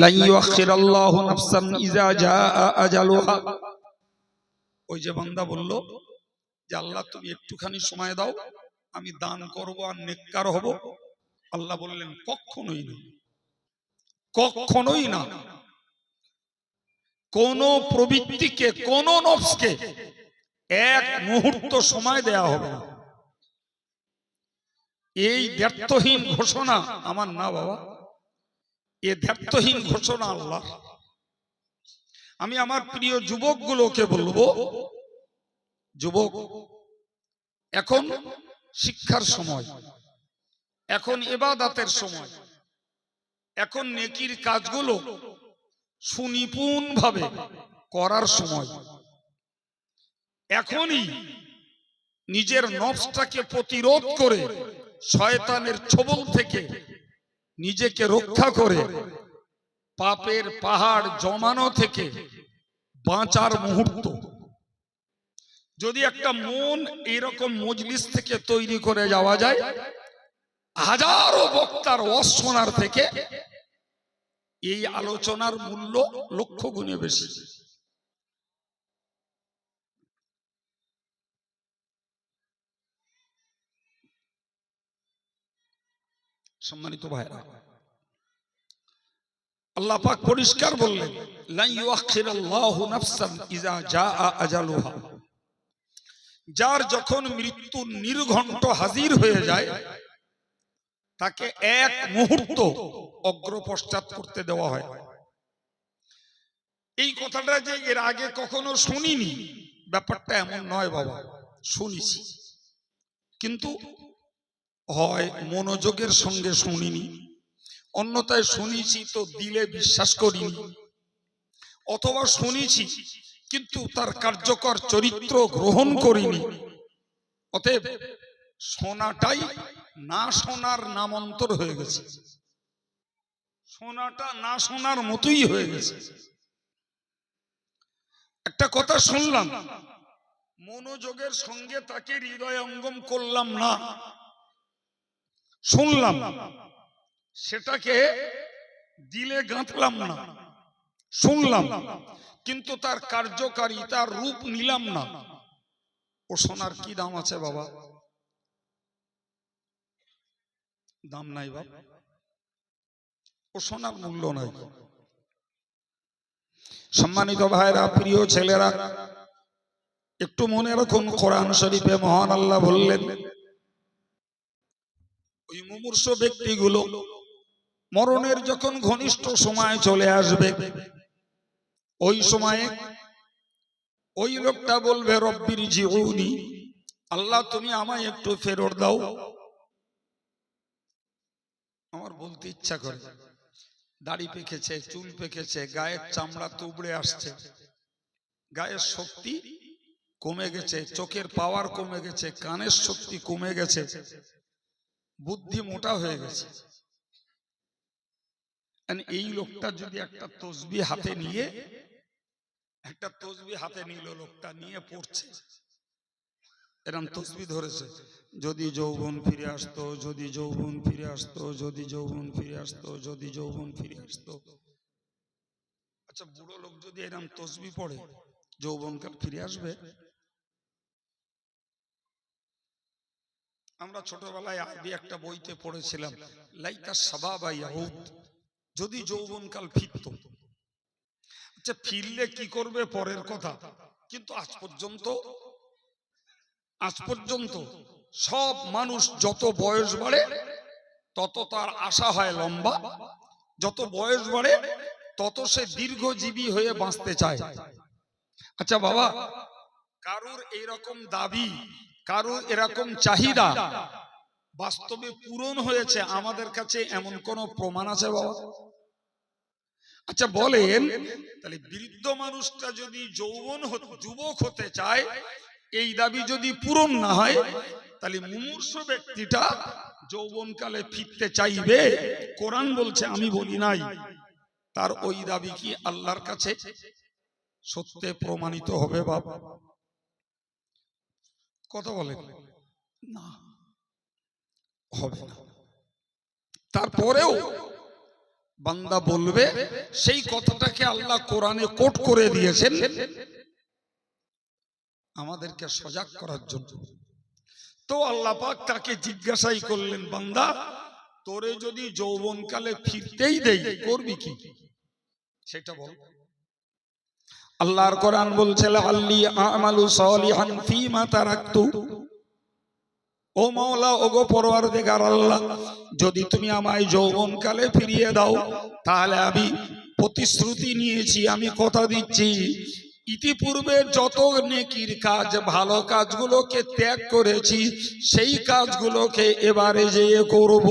লা ইউআখিরাল্লাহু নাফসান ইযা জাআ আজালুহা। ওই যে বান্দা বলল যে আল্লাহ তুমি একটুখানি সময় দাও, আমি দান করব আর নেককার হব। আল্লাহ বললেন কখনোই না, কখনোই না। কোন প্রবৃত্তিকে, কোন নফসকে এক মুহূর্ত সময় দেয়া হবে না। এই দ্ব্যর্থহীন ঘোষণা আমার না বাবা, এই দ্ব্যর্থহীন ঘোষণা আল্লাহ। আমি আমার প্রিয় যুবকগুলোকে বলবো, যুবক এখন শিক্ষার সময়, এখন ইবাদতের সময়, এখন নেকির কাজগুলো সুনিপুণভাবে করার সময়। এখনই নিজের নফসটাকে প্রতিরোধ করে শয়তানের ছোবল থেকে নিজেকে রক্ষা করে পাপের পাহাড় জমানো থেকে বাঁচার মুহূর্ত। যদি একটা মন এরকম মজলিস থেকে তৈরি করে যাওয়া যায়, হাজারো বক্তার ওয়াজ শোনার থেকে এই আলোচনার মূল্য লক্ষ গুণে বেশি। সম্মানিত ভাইরা, আল্লাহ পাক পরিষ্কার বললেন লা ইউআখিরাল্লাহু নাফসান ইযা জাআ আজালুহা। যার যখন মৃত্যুর নির্ঘণ্ট হাজির হয়ে যায় তাকে এক মুহূর্ত অগ্রপশ্চাৎ করতে দেওয়া হয়। এই কথাটা যে এর আগে কখনো শুনিনি, ব্যাপারটা এমন নয় বাবা, শুনেছি, কিন্তু হয় মনোযোগের সঙ্গে শুনিনি, অন্যথায় শুনেছি তো দিলে বিশ্বাস করিনি, অথবা শুনেছি কিন্তু তার কার্যকর চরিত্র গ্রহণ করিনি। অতএব শোনাটাই না শোনার নামান্তর হয়ে গেছে, শোনাটা না শোনার মতোই হয়ে গেছে। একটা কথা শুনলাম, মনোযোগের সঙ্গে তাকে হৃদয়ঙ্গম করলাম না, শুনলাম, সেটাকে দিলে গাঁথলাম না, শুনলাম কিন্তু তার কার্যকারিতার রূপ নিলাম না। ও শোনার কি দাম আছে বাবা? দাম নাই বাবা, ও শোনার মূল্য নাই। সম্মানিত ভাইরা, প্রিয় ছেলেরা, একটু মনে রাখুন কোরআন শরীফে মহান আল্লাহ বললেন ওই মুমূর্ষ ব্যক্তিগুলো মরণের যখন ঘনিষ্ঠ সময় চলে আসবে, ওই সময়ে ওই লোকটা বলবে রব্বির জিউনি, আল্লাহ তুমি আমায় একটু ফেরত দাও। আমার বলতে ইচ্ছা করে, দাড়ি পেকেছে, চুল পেকেছে, গায়ের চামড়া তুবড়ে আসছে, গায়ের শক্তি কমে গেছে, চোখের পাওয়ার কমে গেছে, কানের শক্তি কমে গেছে, বুদ্ধি মোটা হয়ে গেছে। এই লোকটা যদি একটা তসবিহ হাতে নিয়ে, একটা তসবিহ হাতে নিল, লোকটা নিয়ে পড়ছে, এরকম তসবিহ ধরেছে, যদি যৌবন ফিরে আসতো, যদি যৌবন ফিরে আসতো, যদি যৌবন ফিরে আসতো, যদি যৌবন ফিরে আসতো। আচ্ছা, বুড়ো লোক যদি এরকম তসবিহ পড়ে, যৌবনকাল ফিরে আসবে? আমরা ছোটবেলায় আরবি একটা বইতে পড়েছিলাম, লাইতা শাবাবা ইয়াউদ, যদি যৌবনকাল ফিরত। আচ্ছা, ফিরলে কি করবে পরের কথা, কিন্তু আজ পর্যন্ত সব মানুষ যত বয়স বাড়ে তত তার আশা হয় লম্বা, যত বয়স বাড়ে তত সে দীর্ঘজীবী হয়ে বাঁচতে চায়। আচ্ছা বাবা, কারুর এরকম দাবি, কারুর এরকম চাহিদা বাস্তবে পূরণ হয়েছে আমাদের কাছে এমন কোন প্রমাণ আছে বাবা? আচ্ছা বলেন, তাহলে বৃদ্ধ মানুষটা যদি যুবক হতে চায়, এই দাবি যদি পূরণ না হয়, তাহলে মুমূর্ষ ব্যক্তিটা যৌবনকালে ফিরতে চাইবে? কোরআন বলছে, আমি বলি নাই। তার ওই দাবি কি আল্লাহর কাছে সত্যে প্রমাণিত হবে বাবা? কথা বলে না, হবে না। তারপরেও বান্দা বলবে, সেই কথাটাকে আল্লাহ কোরআনে কোট করে দিয়েছেন আমাদেরকে সজাগ করার জন্য। তো আল্লাহ পাক তাকে জিজ্ঞাসাই করলেন, বান্দা তোরে যদি যৌবনকালে ফিরতেই দেই করবি কি, সেটা বল। আল্লাহর কোরআন বলছে, আল্লি আমালু সালিহান ফীমা তারাকতু। ও মাওলা, ওগো পরওয়ারদিগার আল্লাহ, যদি তুমি আমায় যৌবনকালে ফিরিয়ে দাও তাহলে আমি প্রতিশ্রুতি নিয়েছি, আমি কথা দিচ্ছি, ইতিপূর্বে যত নেকির কাজ, ভালো কাজগুলোকে ত্যাগ করেছি সেই কাজগুলোকে এবারে যেয়ে করব।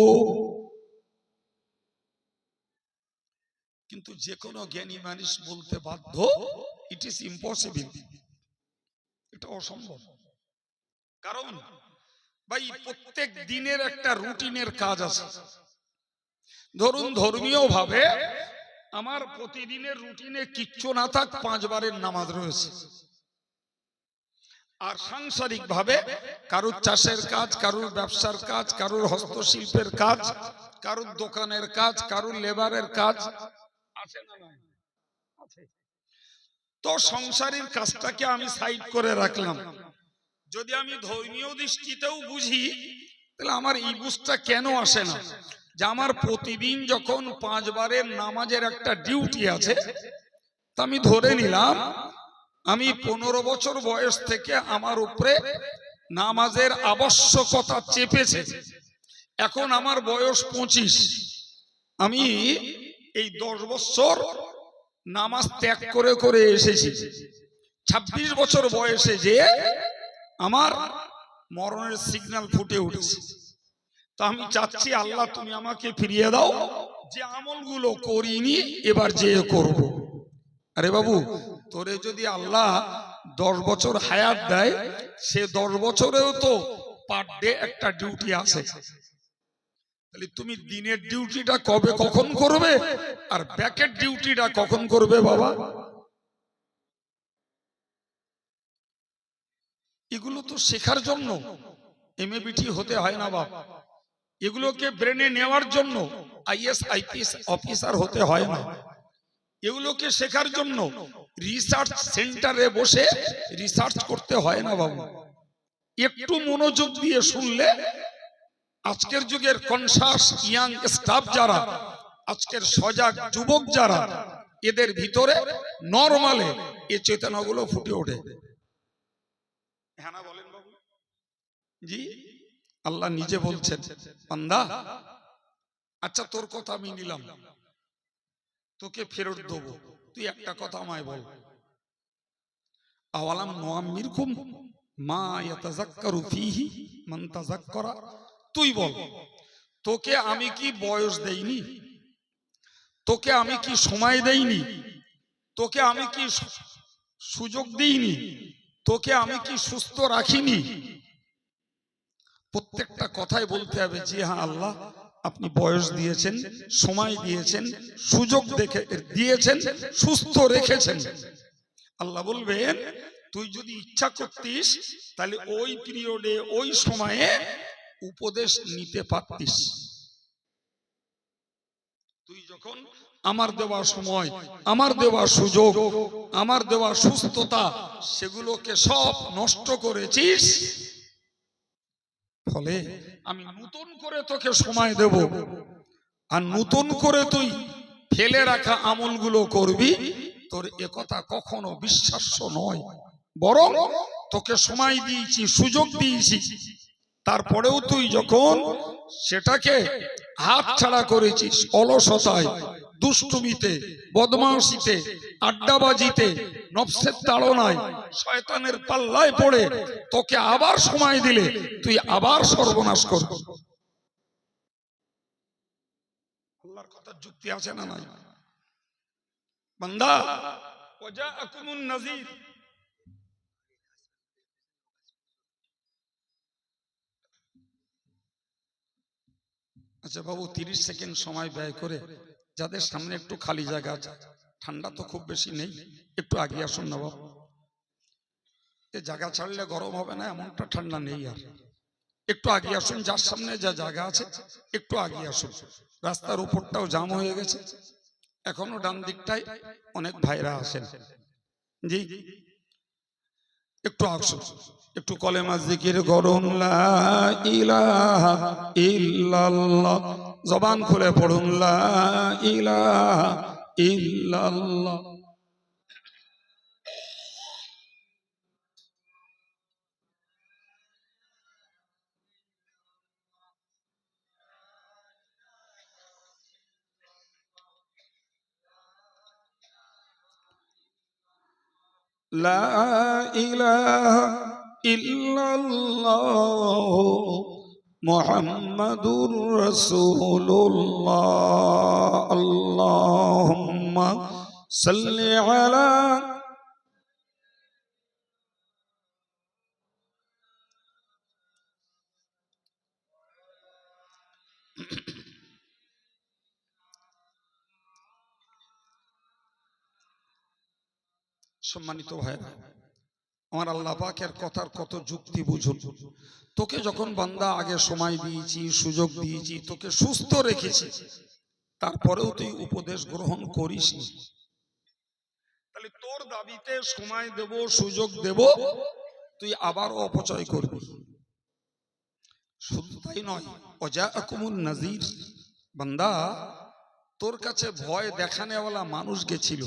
কিন্তু যে কোনো জ্ঞানী মানুষ বলতে বাধ্য, ইট ইজ ইম্পসিবল, এটা অসম্ভব। কারণ ভাই প্রত্যেক দিনের একটা রুটিনের কাজ আছে। ধরুন ধর্মীয় ভাবে আমার প্রতিদিনের রুটিনে কিচ্ছু না থাক 5 বারের নামাজ রয়েছে, আর সাংসারিক ভাবে কারুর চাষের কাজ, কারুর ব্যবসার কাজ, কারুর হস্তশিল্পের কাজ, কারুর দোকানের কাজ, কারুর লেবারের কাজ আছে না নাই? আছে। তো সংসারের কাজটাকে আমি সাইড করে রাখলাম। যদি আমি ধর্মীয় দৃষ্টিতেও বুঝি, তাহলে আমার এই বুঝটা কেন আসে না যে আমার প্রতিদিন যখন 5 বারের নামাজের একটা ডিউটি আছে, তা আমি ধরে নিলাম আমি 15 বছর বয়স থেকে আমার উপরে নামাজের আবশ্যকতা চেপেছে, এখন আমার বয়স 25, আমি এই 10 বছর নামাজ ত্যাগ করে করে এসেছি। 26 বছর বয়সে যে আমার মরণের সিগন্যাল ফুটে উঠেছে। তো আমি চাচ্ছি আল্লাহ তুমি আমাকে ফিরিয়ে দাও, যে আমলগুলো করিনি এবার যে করব। আরে বাবু, তোরে যদি আল্লাহ 10 বছর হায়াত দেয়, সে 10 বছরেও তো পার ডে একটা ডিউটি আছে। তাহলে তুমি দিনের ডিউটিটা কবে কখন করবে, আর ব্যাকের ডিউটিটা কখন করবে বাবা? এগুলো তো শেখার জন্য এমএবিটি হতে হয় না বাবা, এগুলোকে ব্রেনে নেওয়ার জন্য আইএস আইপিএস অফিসার হতে হয় না, এগুলোকে শেখার জন্য রিসার্চ সেন্টারে বসে রিসার্চ করতে হয় না বাবু। একটু মনোযোগ দিয়ে শুনলে আজকের যুগের কনসাস ইয়াং স্টাফ যারা, আজকের সজাগ যুবক যারা, এদের ভিতরে নরমালে এই চেতনাগুলো ফুটে ওঠে। হ্যাঁ না বলেন বাবু? জি, আল্লাহ নিজে বলছেন, বান্দা আচ্ছা তোর কথা আমি নিলাম, তোকে ফেরত দেবো, তুই একটা কথা আমায় বল, আওয়ালাম নুআম্মিরকুম মা ইয়াতাযাক্কারু ফীহি মান তাযাক্কারা। তুই বল, তোকে আমি কি বয়স দেইনি? তোকে আমি কি সময় দেইনি? তোকে আমি কি সুযোগ দিইনি? তোকে আমি কি সুস্থ রাখিনি? প্রত্যেকটা কথাই বলতে হবে জি হ্যাঁ আল্লাহ, আপনি বয়স দিয়েছেন, সময় দিয়েছেন, সুযোগ দেখে দিয়েছেন, সুস্থ রেখেছেন। আল্লাহ বলবেন, তুই যদি ইচ্ছা করতিস তাহলে ওই পিরিয়ডে, ওই সময়ে উপদেশ নিতে পারতিস। তুই যখন আমার দেওয়া সময়, আমার দেওয়া সুযোগ, আমার দেওয়া সুস্থতা, সেগুলোকে সব নষ্ট করেছিস, ফলে আমি নতুন করে তোকে সময় দেব, আর নতুন করে তুই ফেলে রাখা আমলগুলো করবি। তোর একথা কখনো বিশ্বাস্য নয়, বরং তোকে সময় দিয়েছি, সুযোগ দিয়েছি, তারপরেও তুই যখন সেটাকে হাত ছাড়া করেছিস, অলসতায়, দুষ্টুমিতে, বদমাশিতে, আড্ডাবাজিতে, নফসের তাড়নায়, শয়তানের পাল্লায় পড়ে তোকে আবার সময় দিলে তুই আবার সর্বনাশ করবি। আল্লাহর কথার যুক্তি আছে না নাই? বান্দা ওয়াজাআকুমুন নাযীর, আচ্ছা বাবু 30 সেকেন্ড সময় ব্যয় করে যাদের সামনে একটু খালি জায়গা আছে, ঠান্ডা তো খুব বেশি নেই, একটু আগে আসুন না বাবু। এই জায়গা ছাড়লে গরম হবে না এমনটা ঠান্ডা নেই, আর একটু আগে আসুন, যার সামনে যা জায়গা আছে একটু আগে আসুন। রাস্তার উপরটাও জাম হয়ে গেছে, এখনো ডান দিকটায় অনেক ভাইরা আসেন। জি, একটু আসুন, একটু কলেমা জিকির করুন, লা ইলাহা ইল্লাল্লাহ, জবান খুলে পড়ুন, লা ইলাহা ইল্লাল্লাহ। লা ইলাহা ইল্লাল্লাহ মুহাম্মাদুর রাসূলুল্লাহ। আল্লাহুম্মা সাল্লি আলা। সম্মানিত ভাইরা আমার, আল্লাহ পাকের কথার কত যুক্তি বুঝুন। তোকে যখন বান্দা আগে সময় দিয়েছি, সুযোগ দিয়েছি, তোকে সুস্থ রেখেছি, তারপরেও তুই উপদেশ গ্রহণ করিস নি, তাহলে তোর দাবিতে সময় দেব, সুযোগ দেব, তুই আবার অপচয় করবি। শুধু তাই নয়, ওয়াজাআকুমুন নাযীর, বান্দা তোর কাছে ভয় দেখানেওয়ালা মানুষ গেছিল,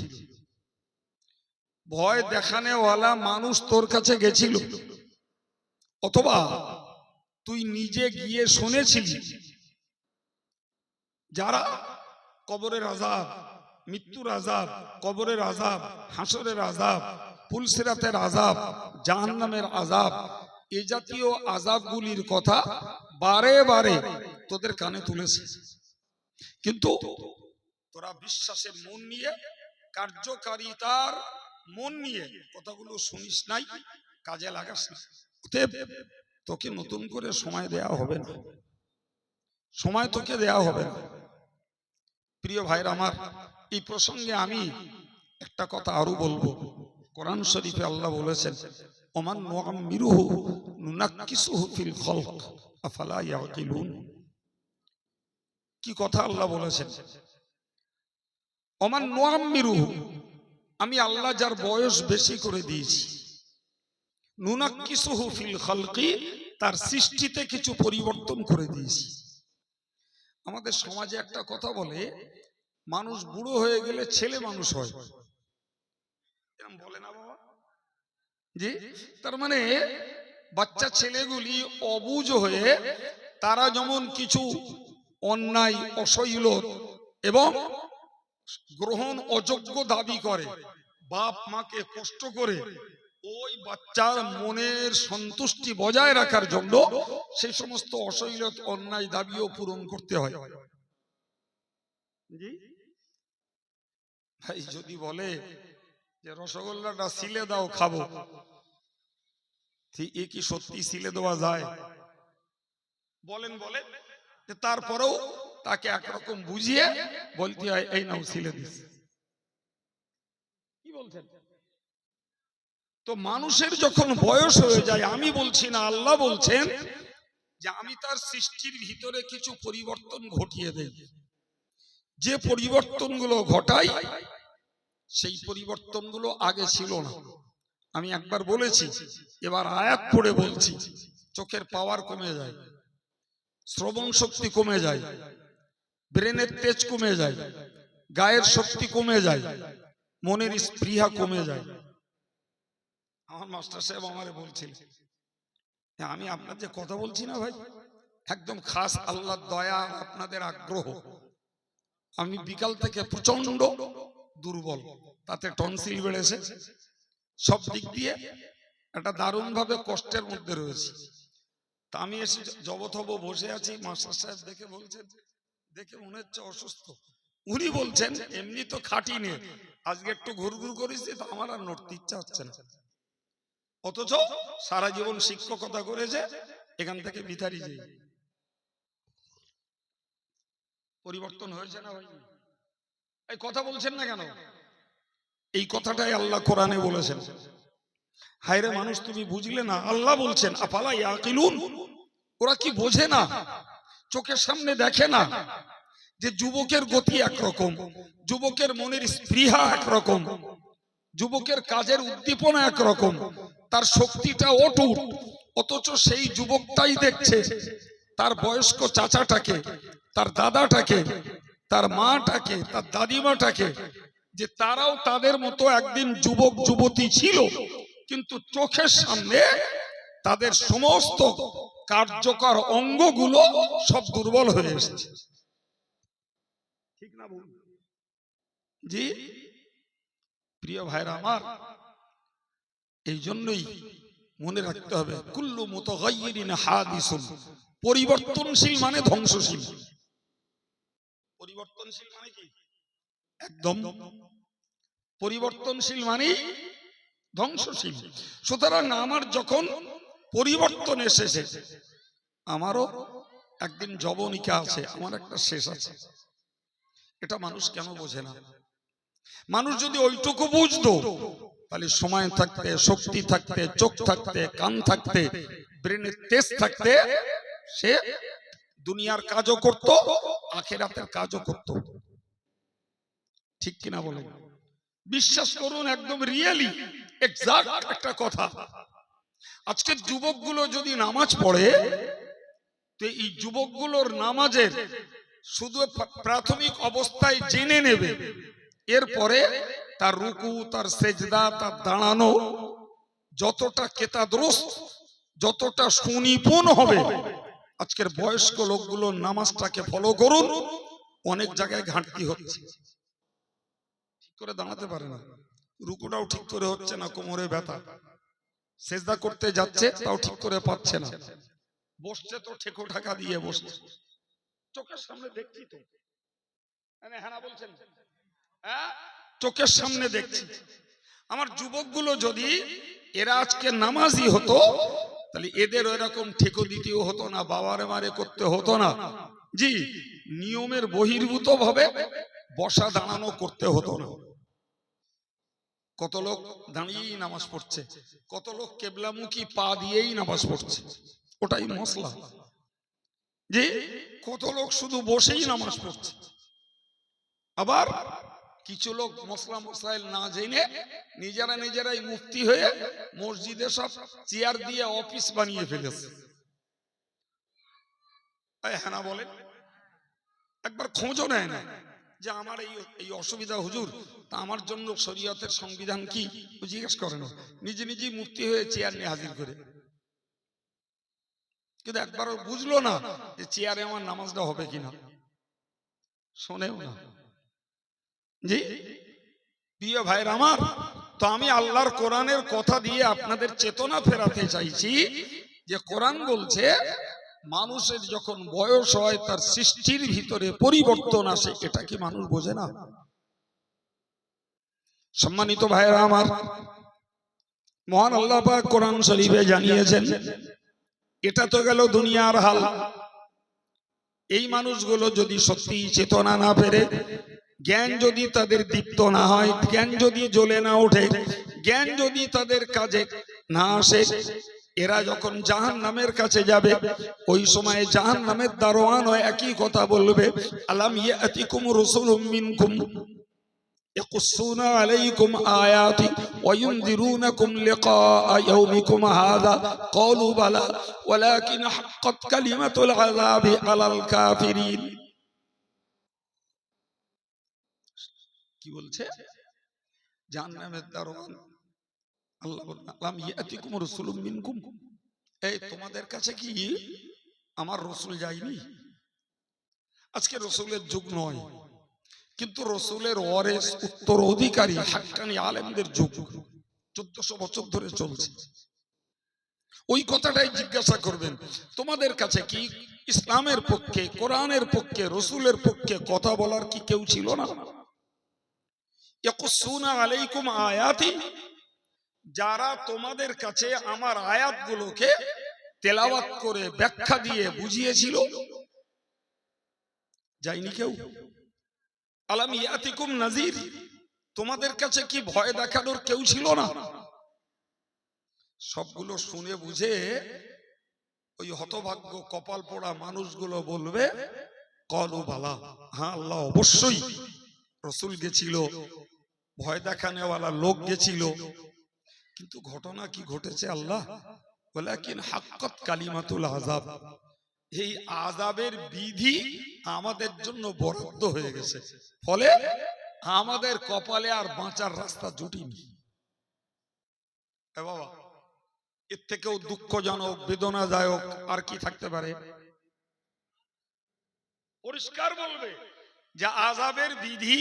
ভয় দেখানেওয়ালা মানুষ তোর কাছে গেছিল, অথবা তুই নিজে গিয়ে শুনেছিলি। যারা কবরের আযাব, মৃত্যুর আযাব, কবরের আযাব, হাসরের আযাব, পুলসিরাতের আযাব, জাহান্নামের আযাব, এই জাতীয় আযাবগুলির কথা বারে বারে তোদের কানে তুলেছে, কিন্তু তোরা বিশ্বাসের মন নিয়ে, কার্যকারিতার মন নিয়ে কথাগুলো শুনিস নাই, কাজে লাগাস না। তোকে নতুন করে সময় দেয়া হবে না, সময় তোকে দেয়া হবে না। প্রিয় ভাইরা আমার, এই প্রসঙ্গে আমি একটা কথা আরো বলবো। কোরআন শরীফে আল্লাহ বলেছেন, ওমান নুআম্মিরুহু নুনাক্কিসুহু ফিল খালক আফালা ইয়াকিলুন। কি কথা আল্লাহ বলেছেন? ওমান নুআম্মিরুহু, আমি আল্লাহ যার বয়স বেশি করে দিয়েছি, নুনাক্কিসুহু ফিল খালকি, তার সৃষ্টিতে কিছু পরিবর্তন করে দিয়েছি। আমাদের সমাজে একটা কথা বলে, মানুষ বুড়ো হয়ে গেলে ছেলে মানুষ হয়, এরকম বলে না বাবা? জি, তার মানে বাচ্চা ছেলেগুলি অবুঝ হয়ে তারা যেমন কিছু অন্যায়, অশ্লীল এবং গ্রহণ অযোগ্য দাবি করে, বাপ মাকে কষ্ট করে, ওই বাচ্চার মনের সন্তুষ্টি বজায় রাখার জন্য সেই সমস্ত অশ্লীল অন্যায় দাবিও পূরণ করতে হয়। জি ভাই, যদি বলে যে রসগোল্লাটা সিলে দাও খাবো, এ কি সত্যি সিলে দেওয়া যায়? বলেন বলেন। তারপরেও তাকে একরকম বুঝিয়ে বলতে হয়, এই নাও সিলে দিস। কি বলছেন? তো মানুষের যখন বয়স হয়ে যায়, আমি বলছি না, আল্লাহ বলছেন যে আমি তার সৃষ্টির ভিতরে কিছু পরিবর্তন ঘটিয়ে দেই। যে পরিবর্তনগুলো ঘটাই, সেই পরিবর্তনগুলো আগে ছিল না। আমি একবার বলেছি, এবার আয়াত পড়ে বলছি। চোখের পাওয়ার কমে যায়, শ্রবণ শক্তি কমে যায়, ব্রেনের তেজ কমে যায়, গায়ের শক্তি কমে যায়, মনের স্পৃহা কমে যায়। আমার মাস্টার সাহেব আমারে বলছিল, আমি আপনার যে কথা বলছি না ভাই, একদম খাস আল্লাহর দয়া, আপনাদের আগ্রহ। আমি বিকাল থেকে প্রচন্ড দুর্বল, তাতে টনসিল বেড়েছে, সব দিক দিয়ে একটা দারুণ ভাবে কষ্টের মধ্যে রয়েছে। তা আমি এসে জবথব বসে আছি, মাস্টার সাহেব দেখে বলছেন, দেখে মনে হচ্ছে অসুস্থ। উনি বলছেন, এমনি তো খাটি নে, আজকে একটু ঘুরঘুর করেছি তো আমার আর নড়তে ইচ্ছা হচ্ছে না। অথচ সারা জীবন শিক্ষকতা করেছে, এখান থেকে বিতারি যাই। পরিবর্তন হয়েছে না ভাই? এই কথা বলছেন না কেন? এই কথাটাই আল্লাহ কোরআনে বলেছেন। হায়রে মানুষ, তুমি বুঝলে না? আল্লাহ বলছেন, আফালা ইয়াকিলুন, ওরা কি বোঝে না? চোখের সামনে দেখে না যে যুবকের গতি একরকম, যুবকের মনের স্পৃহা একরকম, যুবকের কাজের উদ্দীপনা একরকম, তার শক্তিটা অটুট, অথচ সেই যুবকটাই দেখছে তার বয়স্ক চাচাটাকে, তার দাদাটাকে, তার মাটাকে, তার দাদিমাটাকে, যে তারাও তাদের মতো একদিন যুবক যুবতী ছিল, কিন্তু চোখের সামনে তাদের সমস্ত কার্যকর অঙ্গগুলো সব দুর্বল হয়ে এসেছে। ঠিক না বল? জি প্রিয় ভাইরা আমার, এই জন্যই মনে রাখতে হবে কুল্লু মুতাগায়্যিরিন হাদিসুন, পরিবর্তনশীল মানে ধ্বংসশীল। পরিবর্তনশীল মানে কি? একদম পরিবর্তনশীল মানে ধ্বংসশীল। সুতরাং আমার যখন পরিবর্তন এসেছে, আমারও একদিন যবনিকা আছে, আমার একটা শেষ আছে। এটা মানুষ কেন বোঝে না? মানুষ যদি ওইটুকু বুঝতো, তাহলে সময় থাকতে, শক্তি থাকতে, চোখ থাকতে, কান থাকতে, ব্রেনের তেজ থাকতে সে দুনিয়ার কাজও করত, আখিরাতের কাজও করত। ঠিক কিনা বলেন? বিশ্বাস করুন, একদম রিয়েলি এক্সাক্ট একটা কথা। আজকের যুবকগুলো যদি নামাজ পড়ে, তো এই যুবকগুলোর নামাজের শুধু প্রাথমিক অবস্থায় জেনে নেবে, এরপরে তার রুকু, তার সেজদা, তার দাঁড়ানো যতটা কেতাদুরুস্ত, যতটা সুনিপুণ হবে। আজকের বয়স্ক লোকগুলোর নামাজটাকে ফলো করুন, অনেক জায়গায় ঘাটতি হচ্ছে। ঠিক করে দাঁড়াতে পারে না, রুকুটাও ঠিক করে হচ্ছে না, কোমরে ব্যথা, সেজদা করতে যাচ্ছে তাও ঠিক করে পাচ্ছে না, বসছে তো ঠেকো ঢাকা দিয়ে বসছে। চোখের সামনে দেখছি তো, হ্যাঁ বলছেন, হ্যাঁ চোখের সামনে দেখছি। আমার যুবকগুলো যদি এরা আজকে নামাজি হতো, তাহলে এদের ওইরকম ঠেকো দিতেও হতো না, বাবারে মারে করতে হতো না। জি, নিয়মের বহির্ভূত ভাবে বসা দাঁড়ানো করতে হতো না। কত লোক দাঁড়িয়েই নামাজ পড়ছে, কত লোক কেবলামুখী পা দিয়েই নামাজ পড়ছে, ওটাই মশলা। যে কত লোক শুধু বসেই নামাজ পড়ছে, আবার কিছু লোক মশলা মশাইল না জেনে নিজেরাই মুফতি হয়ে মসজিদে সব চেয়ার দিয়ে অফিস বানিয়ে ফেলেছে। হ্যাঁ না বলেন? একবার খোঁজও নেয় না যে আমার এই অসুবিধা হুজুর, তা আমার জন্য শরীয়তের সংবিধান কি জিজ্ঞেস করে না, নিজেই মুফতি হয়ে চেয়ার নিয়ে হাজির করে। কিন্তু একবারও বুঝলো না যে চেয়ারে আমার নামাজটা হবে কিনা, শোনেও না। জি প্রিয় ভাইরা আমার, তো আমি আল্লাহর কোরআনের কথা দিয়ে আপনাদের চেতনা ফেরাতে চাইছি যে কোরআন বলছে মানুষের যখন বয়স হয় তার সৃষ্টির ভিতরে পরিবর্তন আসে। এটা কি মানুষ বোঝে না? সম্মানিত ভাইরা আমার, মহান আল্লাহ পাক কোরআন শরীফে জানিয়েছেন, এটা তো গেল দুনিয়ার হাল। এই মানুষগুলো যদি সত্যি চেতনা না ফেরে, জ্ঞান যদি তাদের দীপ্ত না হয়, জ্ঞান যদি জ্বলে না ওঠে, জ্ঞান যদি তাদের কাজে না আসে, এরা যখন জাহান্নামের কাছে যাবে, ওই সময় জাহান্নামের দারোয়ান একই কথা বলবে, আলাম ইয়াতিকুম রাসূলুম মিনকুম ইয়াকুসুনা আলাইকুম আয়াতি ওয়া ইউনযিরুনাকুম লিকা ইয়াউমিকুম হাযা ক্বালু বালা ওয়ালাকিন হাক্কাত কালিমাতুল আযাবি আলাল কাফিরিন। কি বলছে? জাহান্নামের দারোয়ান আল্লাহ বলেন, আলাম ইয়াতিকুম রাসূলুম মিনকুম, এই তোমাদের কাছে কি আমার রসুল যায়নি? আজকে রসুলের যুগ নয়, কিন্তু রসুলের ওয়ারিস উত্তরাধিকারী হাক্কানি আলেমদের যুগ 1400 বছর ধরে চলছে। ওই কথাটাই জিজ্ঞাসা করবেন, তোমাদের কাছে কি ইসলামের পক্ষে, কোরআনের পক্ষে, রসুলের পক্ষে কথা বলার কি কেউ ছিল না? ইয়াকুসুনা আলাইকুম আয়াতি, যারা তোমাদের কাছে আমার আয়াতগুলোকে তেলাওয়াত করে ব্যাখ্যা দিয়ে বুঝিয়েছিল, যায়নি কেউ? আলাম ইয়াতিকুম নাজির, তোমাদের কাছে কি ভয় দেখানোর কেউ ছিল না? সবগুলো শুনে বুঝে ওই হতভাগ্য কপাল পোড়া মানুষগুলো বলবে, কলু বালা, হ্যাঁ আল্লাহ অবশ্যই রসুল গেছিল, ভয় দেখানেওয়ালা লোক গেছিল, কিন্তু ঘটনা কি ঘটেছে আল্লাহ? ওয়ালাকিন হাক্কাত কালিমাতুল আযাব, এই আযাবের বিধি আমাদের জন্য বরাদ্দ হয়ে গেছে, ফলে আমাদের কপালে আর বাঁচার রাস্তা জুটিনি। এ বাবা, এর থেকেও দুঃখজনক বেদনাদায়ক আর কি থাকতে পারে? পরিষ্কার বলবে যে আযাবের বিধি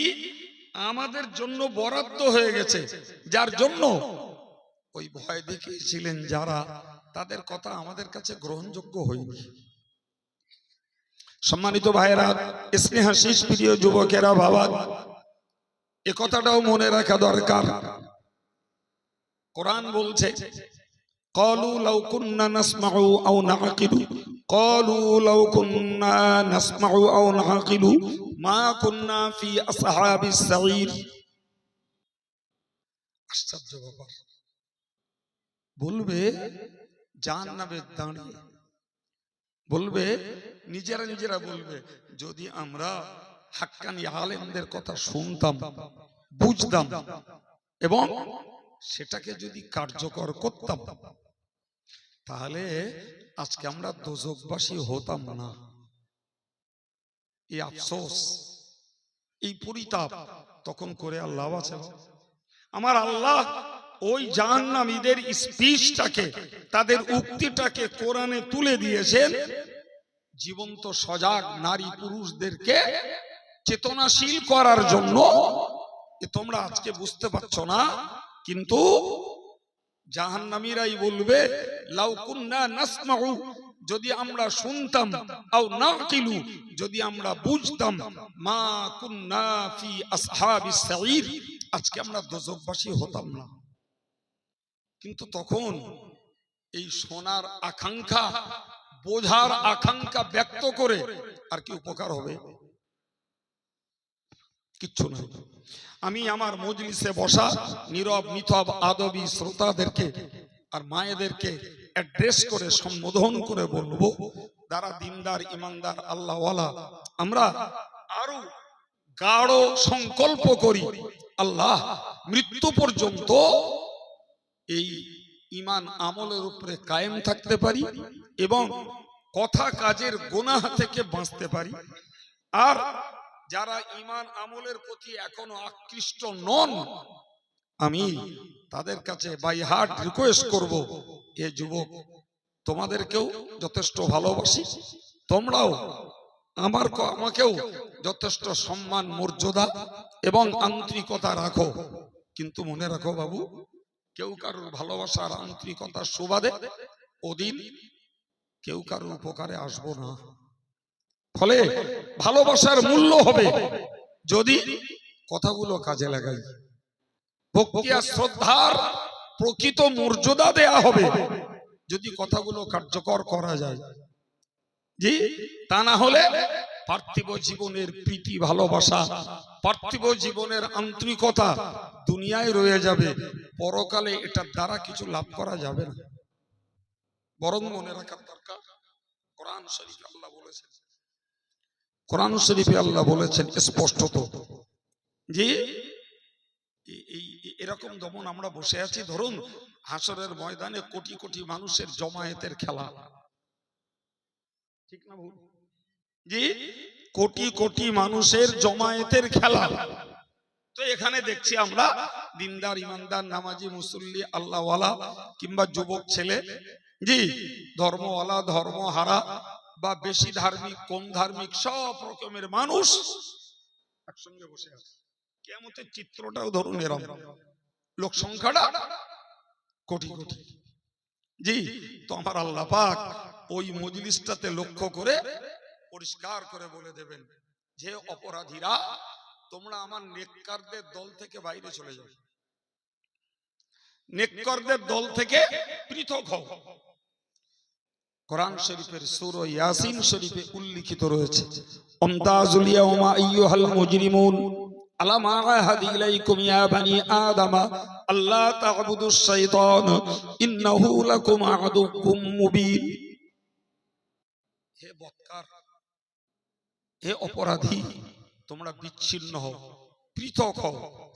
আমাদের জন্য বরাদ্দ হয়ে গেছে, যার জন্য ওই ভয় দেখিয়েছিলেন যারা, তাদের কথা আমাদের কাছে গ্রহণযোগ্য হয়নি। সম্মানিত ভাইয়েরা, স্নেহাশিস প্রিয় যুবকেরা, বাবা এ কথাটাও মনে রাখা দরকার। কোরআন বলছে قالوا لو كنا نسمع أو نعقل قالوا لو كنا نسمع أو نعقل ما كنا في أصحاب السعير। আশ্চর্য ব্যাপার, বলবে জাহান্নামে দাঁড়িয়ে, বলবে নিজেরা বলবে, যদি আমরা হাক্কানি আলেমদের কথা শুনতাম, বুঝতাম এবং সেটাকে যদি কার্যকর করতাম, তাহলে আজকে আমরা দোজখবাসী হতাম না। এই আফসোস, এই পরিতাপ তখন করে আর লাভ আছে? আমার আল্লাহ ওই জাহান্নামীদের স্পিচটাকে, তাদের উক্তিটাকে কোরআনে তুলে দিয়েছেন, জীবন্ত সজাগ নারী পুরুষদেরকে চেতনাশীল করার জন্য। তোমরা আজকে বুঝতে পারছো না, কিন্তু জাহান্নামীরাই বলবে লাউ কুন্না নাসমাউ, যদি আমরা শুনতাম, আও নাকিলু, যদি আমরা বুঝতাম, মা কুন্না ফি আসহাবিস সাঈর, আজকে আমরা দোজখবাসী হতাম না। কিন্তু তখন এই শোনার আকাঙ্ক্ষা, বোঝার আকাঙ্ক্ষা ব্যক্ত করে আর কি উপকার হবে? কিচ্ছু না। আমি আমার মজলিসে বসা নীরব নিথব আদবী শ্রোতাদেরকে আর মায়েদেরকে অ্যাড্রেস করে সম্বোধন করে বলবো, যারা দিনদার ইমানদার আল্লাহওয়ালা, আমরা আরো গাঢ় সংকল্প করি, আল্লাহ মৃত্যু পর্যন্ত এই ঈমান আমলের উপরে কায়েম থাকতে পারি এবং কথা কাজের গুনাহ থেকে বাঁচতে পারি। আর যারা ঈমান আমলের প্রতি এখনো আকৃষ্ট নন, আমি তাদের কাছে বাই হার্ট রিকোয়েস্ট করব, এ যুবক, তোমাদেরকেও যথেষ্ট ভালোবাসি, তোমরাও আমাকেও যথেষ্ট সম্মান মর্যাদা এবং আন্তরিকতা রাখো, কিন্তু মনে রাখো বাবু, কেউ কারোর ভালোবাসার আন্তরিকতার সুবাদে ওদিন কেউ কারোর উপকারে আসবো না। ফলে ভালোবাসার মূল্য হবে যদি কথাগুলো কাজে লাগাই, ভক্তি আর শ্রদ্ধার প্রকৃত মর্যাদা দেয়া হবে যদি কথাগুলো কার্যকর করা যায়। জি, তা না হলে পার্থিব জীবনের প্রীতি ভালোবাসা, পার্থিব জীবনের আন্তরিকতা দুনিয়ায় রয়ে যাবে, পরকালে এটার দ্বারা কিছু লাভ করা যাবে না। বরং মনে রাখার দরকার, কোরআন শরীফে আল্লাহ বলেছেন, কোরআন শরীফে আল্লাহ বলেছেন স্পষ্টত যে এরকম যেমন আমরা বসে আছি, ধরুন হাসরের ময়দানে কোটি কোটি মানুষের জমায়েতের খেলা, ঠিক না ভুল? জি, কোটি কোটি মানুষের জমায়েতের খেলা। তো এখানে দেখছি আমরা দিনদার ইমানদার নামাজি মুসল্লি আল্লাহওয়ালা কিংবা যুবক ছেলে, জি ধর্মওয়ালা ধর্মহারা বা বেশি ধার্মিক কম ধার্মিক সব রকমের মানুষ একসঙ্গে বসে আছে। কিয়ামতের চিত্রটাও ধরুন এরকম, লোক সংখ্যাটা কোটি কোটি। জি, তো আমার আল্লাহ পাক ওই মজলিসটাতে লক্ষ্য করে পরিষ্কার করে বলে দেবেন যে অপরাধীরা, তোমরা আমার নেককারদের দল থেকে বাইরে চলে যাও, নেককারদের দল থেকে পৃথক হও। কোরআন শরীফের সূরা ইয়াসিন শরীফে উল্লেখিত রয়েছে, আমতাজুল ইয়াওমা আইয়ুহাল মুজরিমুন আলাম আ'হাদ ইলাইকুম ইয়া বানি আদম আল্লা তা'বুদুশ শাইতান ইন্নাহু লাকুম আদুউম মুবিন। হে বৎকার, এ অপরাধী, তোমরা বিচ্ছিন্ন হও, পৃথক হও,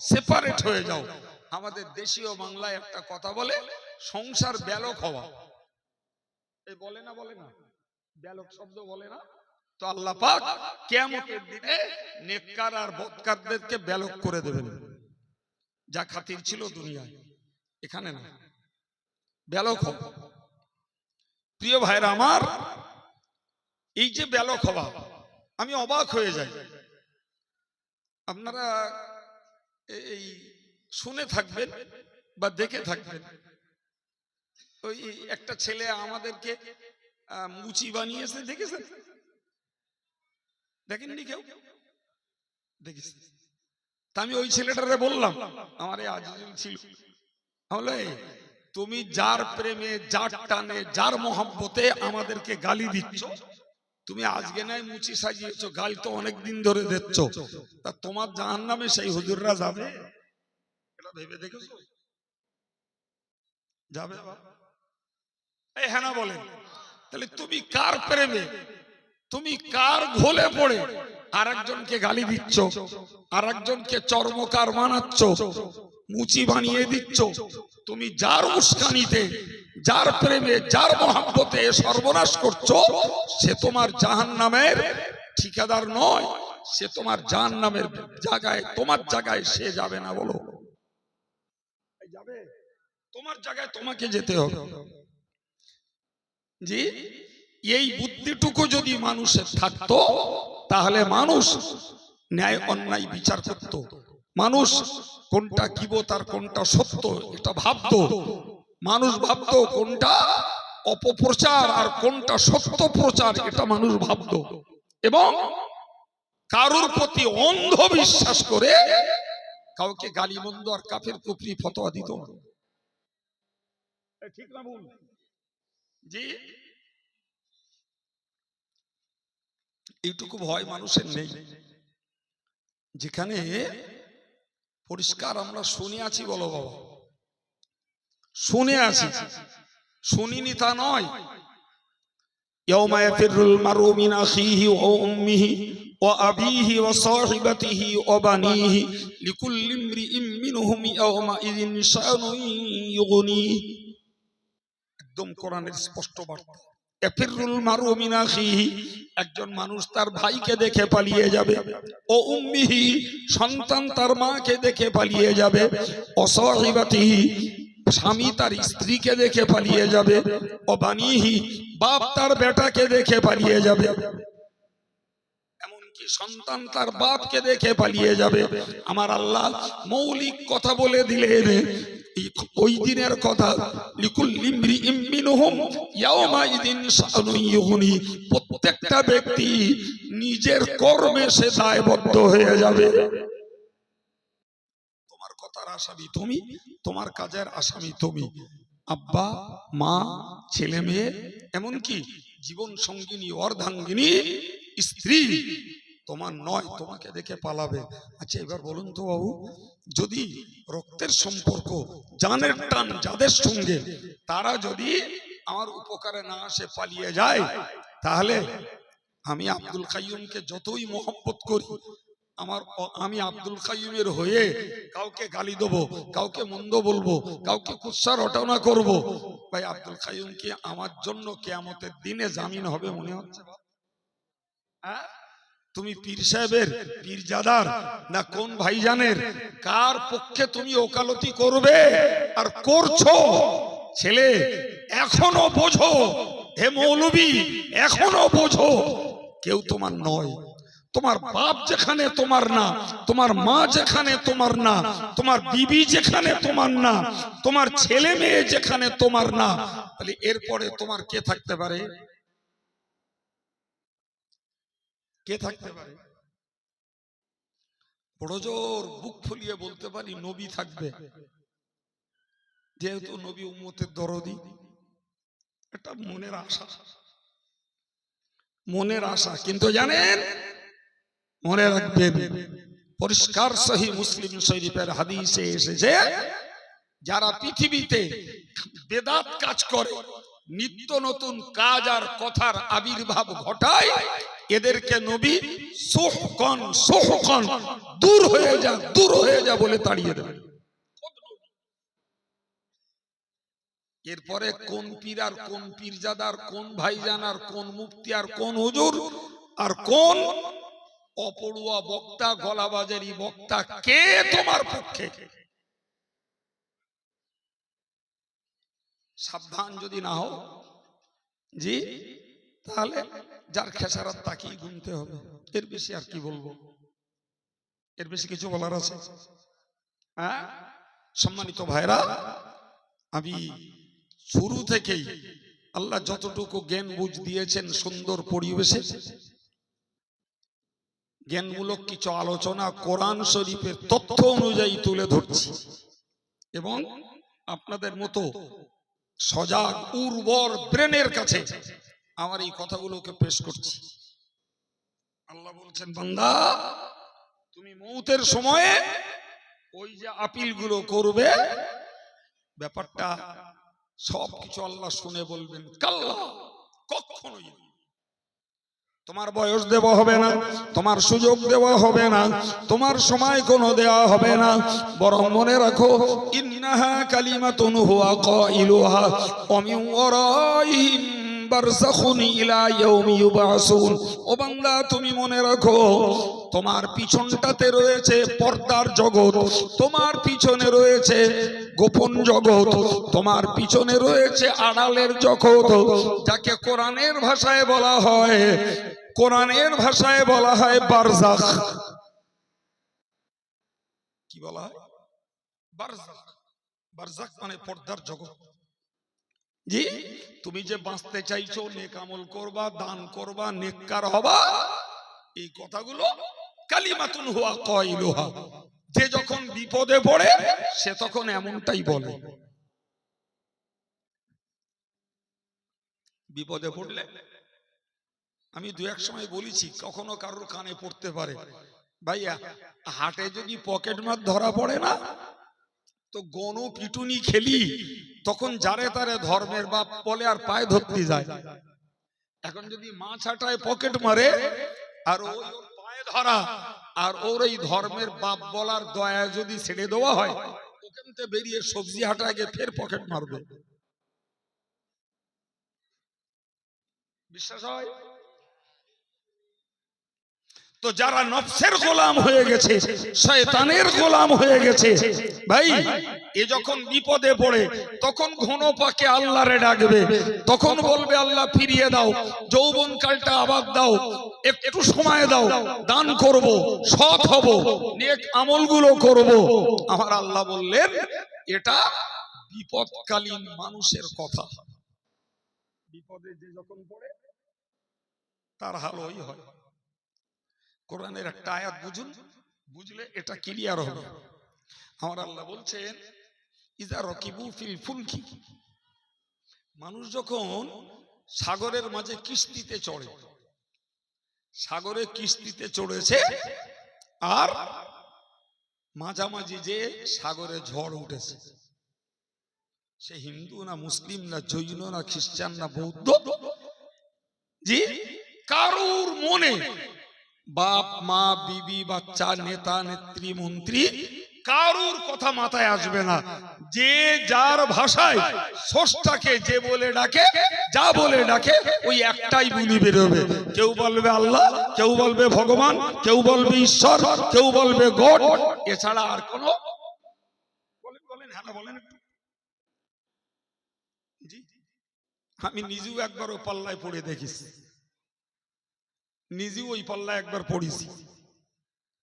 সেপারেট হয়ে যাও। আমাদের দেশীয় বাংলায় একটা কথা বলে, সংসার ব্যালক হওয়া। এই বলে না, বলে না, ব্যালক শব্দ বলে না? তো আল্লাহ পাক কিয়ামতের দিনে নেককার আর বদকারদেরকে ব্যালক করে দেবেন। যা খাতির ছিল দুনিয়ায়, এখানে না, ব্যালক হও। প্রিয় ভাইরা আমার, এই যে ব্যালক হওয়া, আমি অবাক হয়ে যাই। আপনারা এই শুনে থাকবেন বা দেখে থাকবেন, ওই একটা ছেলে আমাদেরকে মুচি বানিয়েছে, দেখেছেন? দেখেননি কেউ? দেখেছেন? তা আমি ওই ছেলেটারে বললাম, আমার এই আজিজুল ছিল, বলে তুমি যার প্রেমে, যার টানে, যার মহব্বতে আমাদেরকে গালি দিচ্ছ, তুমি আজকে নাই মুচি সাজিয়েছো, গাল তো অনেক দিন ধরে দিচ্ছ, তা তোমার জাহান্নামে সেই হুজুররা যাবে? এটা ভেবে দেখেছো? যাবে? এই হ্যাঁ না বলেন। তাহলে তুমি কার প্রেমে, তুমি কার ঘোলে পড়ে আর একজনকে গালি দিচ্ছ, আর একজনকে চর্মকার বানাচ্ছ, মুচি বানিয়ে দিচ্ছ? তুমি যার উস্কানিতে, যার প্রেমে, যার মহব্বতে সর্বনাশ করছো, সে তোমার জাহান্নামের ঠিকাদার নয়, সে তোমার জাহান্নামের জায়গায়, তোমার জায়গায় সে যাবে না। বলো যাবে? তোমার জায়গায় তোমাকে যেতে হবে। জি, এই বুদ্ধিটুকু যদি মানুষের থাকতো, তাহলে মানুষ ন্যায় অন্যায় বিচার করত, মানুষ কোনটা কিবত আর কোনটা সত্য এটা ভাবতো, মানুষ ভাবতো কোনটা অপপ্রচার আর কোনটা সত্য প্রচার এটা মানুষ ভাবতো, এবং কারোর প্রতি অন্ধ বিশ্বাস করে কাউকে গালিমন্দ আর কাফের কুফরি ফতোয়া দিত। ঠিক না ভুল? জি, এইটুকু ভয় মানুষের নেই। যেখানে পরিষ্কার আমরা শুনে আছি, বলো বাবা, শুনে আছি, শুনিনি তা নয়। ইয়াউমা ইয়াফিরুল মারউ মিন আখিহি ওয়া উম্মিহি ওয়া আবিহি ওয়া সাহিবাতিহি ওয়া বানিহি লিকুল্লি ইমরিইম মিনহুম ইয়াউমা ইযিন শানুন ইউগনি। একদম কোরআনের স্পষ্ট বার্তা। ইয়াফিরুল মারউ মিন আখিহি, একজন মানুষ তার ভাইকে দেখে পালিয়ে যাবে, ও উম্মিহি, সন্তান তার মাকে দেখে পালিয়ে যাবে, ও সাহিবাতিহি, স্বামী তার স্ত্রীকে দেখে পালিয়ে যাবে, ও বানিহি, বাপ তার বেটাকে দেখে পালিয়ে যাবে, এমনকি সন্তান তার বাপকে দেখে পালিয়ে যাবে। আমার আল্লাহ মৌলিক কথা বলে দিলেন ওই দিনের কথা, লিকুল্লি ইমরিইম মিনহুম ইয়াউমা ইযিন শানুন ইউগনি, প্রত্যেকটা ব্যক্তি নিজের কর্মে সে দায়বদ্ধ হয়ে যাবে। তোমার কথার আসামি তুমি, তোমার কাজের আসামি তুমি, আব্বা মা ছেলে মেয়ে, এমনকি জীবন সঙ্গিনী অর্ধাঙ্গিনী স্ত্রী তোমার নয়, তোমাকে দেখে পালাবে। আচ্ছা এবার বলুন তো বাবু, যদি রক্তের সম্পর্ক, জানের টান যাদের সঙ্গে, তারা যদি আমার উপকারে না আসে পালিয়ে যায়, তাহলে আমি আব্দুল কাইয়ুমকে যতই মহব্বত করি, আমি আব্দুল কাইয়ুমের হয়ে কাউকে গালি দেবো, কাউকে মন্দ বলবো, কাউকে কুৎসা রটনা করব, ভাই আব্দুল কাইয়ুম কি আমার জন্য কিয়ামতের দিনে জামিন হবে মনে হচ্ছে? হ্যাঁ, তুমি পীর সাহেবের, পীরজাদার, না কোন ভাইজানের, কার পক্ষে তুমি ওকালতি করবে আর করছো? ছেলে এখনো বোঝো, হে মৌলবী এখনো বোঝো, কেউ তোমার নয়। তোমার বাপ যেখানে তোমার না, তোমার মা যেখানে তোমার না, তোমার বিবি যেখানে তোমার না, তোমার ছেলে মেয়ে যেখানে তোমার না, তাহলে এরপরে তোমার কে থাকতে পারে? কে থাকতে পারে? বড় জোর বুক ফুলিয়ে বলতে পারি নবী থাকবে, যেহেতু নবী উম্মতের দরদি। এটা মনের আশা, মনের আশা। কিন্তু জানেন, মনে রাখবেন, পরিষ্কার সহিহ মুসলিম শরীফের হাদিসে এসেছে, যারা পৃথিবীতে বেদাত কাজ করে, নিত্য নতুন কাজ আর কথার আবির্ভাব ঘটায়, এদেরকে নবী সুহকান সুহকান, দূর হয়ে যা বলে তাড়িয়ে দেবেন। এরপরে কোন পীর আর কোন পীরজাদার, কোন ভাইজান আর কোন মুফতি আর কোন হুজুর আর কোন অপড়ুয়া বক্তা, গলাবাজারি বক্তা, কে তোমার পক্ষে? সাবধান যদি না হও জি, তাহলে যার খেসারত তাকেই গুনতে হবে। এর বেশি আর কি বলবো? এর বেশি কিছু বলার আছে? হ্যাঁ, সম্মানিত ভাইরা, আমি শুরু থেকেই আল্লাহ যতটুকু জ্ঞান বুঝ দিয়েছেন সুন্দর পরিবেশে জ্ঞানমূলক কিছু আলোচনা কোরআন শরীফের তথ্য অনুযায়ী তুলে ধরছি এবং আপনাদের মতো সজাগ উর্বর ব্রেনের কাছে আমার এই কথাগুলোকে পেশ করছি। আল্লাহ বলছেন, বান্দা তুমি মৌতের সময়ে ওই যে আপিল গুলো করবে, ব্যাপারটা সবকিছু আল্লাহ শুনে বলবেন কাল্লা, কখনোই তোমার বয়স দেওয়া হবে না, তোমার সুযোগ দেওয়া হবে না, তোমার সময় কোনো দেওয়া হবে না, বরং মনে রাখো ইন্নাহা কালিমাতুন হুয়া কাইলুহা ওয়া মিন ওয়ারাইহিম বারযাখুন ইলা ইয়াউমি ইউবআসুন। ও বান্দা তুমি মনে রাখো তোমার পিছনটাতে রয়েছে পর্দার জগৎ, তোমার পিছনে রয়েছে গোপন জগৎ, তোমার পিছনে রয়েছে আড়ালের জগৎ, যাকে কোরআনের ভাষায় বলা হয়, কোরআনের ভাষায় বলা হয় বারজাখ। কি বলা হয়? বারজাখ। বারজাখ মানে পর্দার জগৎ। জি, তুমি যে বাঁচতে চাইছো, নেক আমল করবা, দান করবা, নেককার হবা, এই কথাগুলো কালিমাতুন হুয়া কাইলুহা, যে যখন বিপদে পড়ে সে তখন এমনটাই বলে। বিপদে পড়লে আমি দু এক সময় বলেছি, কখনো কারোর কানে পড়তে পারে, ভাইয়া হাটে যদি পকেট মার ধরা পড়ে না তো গণ পিটুনি খেলি, তখন যারে তারে ধর্মের বাপ বলে আর পায়ে ধরতে যায়। এখন যদি মাছ হাটায় পকেট মারে আর ওই ওর পায়ে ধরা আর ওর এই ধর্মের বাপ বলার দয়া যদি ছেড়ে দেওয়া হয়, ওখান থেকে বেরিয়ে সবজি হাটায় গিয়ে ফের পকেট মারবে। বিশ্বাস হয়? তো যারা নফসের গোলাম হয়ে গেছে, শয়তানের গোলাম হয়ে গেছে, ভাই এ যখন বিপদে পড়ে তখন ঘন পাকে আল্লাহরে ডাকবে, তখন বলবে আল্লাহ ফিরিয়ে দাও, যৌবন কালটা আবার দাও, একটু সময় দাও, দান করব, সৎ হব, নেক আমলগুলো করব। আমার আল্লাহ বললেন এটা বিপদকালীন মানুষের কথা। বিপদে যে যখন পড়ে তার হাল ওই হয়। কোরআনের একটা আয়াত বুঝুন, বুঝলে এটা ক্লিয়ার হবে। আমার আল্লাহ বলছেন ইযা রাকিবু ফিল ফুলকি, মানুষ যখন সাগরের মাঝে কিস্তিতে চড়ে, সাগরে কিস্তিতে চড়েছে আর মাঝামাঝি যে সাগরে ঝড় উঠেছে, সে হিন্দু না মুসলিম না জৈন না খ্রিস্টান না বৌদ্ধ, জি কারুর মনে বাপ মা বিবি বাচ্চা নেতা নেত্রী মন্ত্রী কারুর কথা মাথায় আসবে না। যে যার ভাষায় স্রষ্টাকে যে বলে ডাকে, যা বলে ডাকে ওই একটাই বুলি বেরোবে। কেউ বলবে আল্লাহ, কেউ বলবে ভগবান, কেউ বলবে ঈশ্বর, কেউ বলবে গড, এছাড়া আর কোনো বলেন হ্যাঁ বলেন একটু। জি, আমি নিজেও একবার ও পাল্লায় পড়ে দেখিস, নিজেও ওই পাল্লা একবার পড়েছি।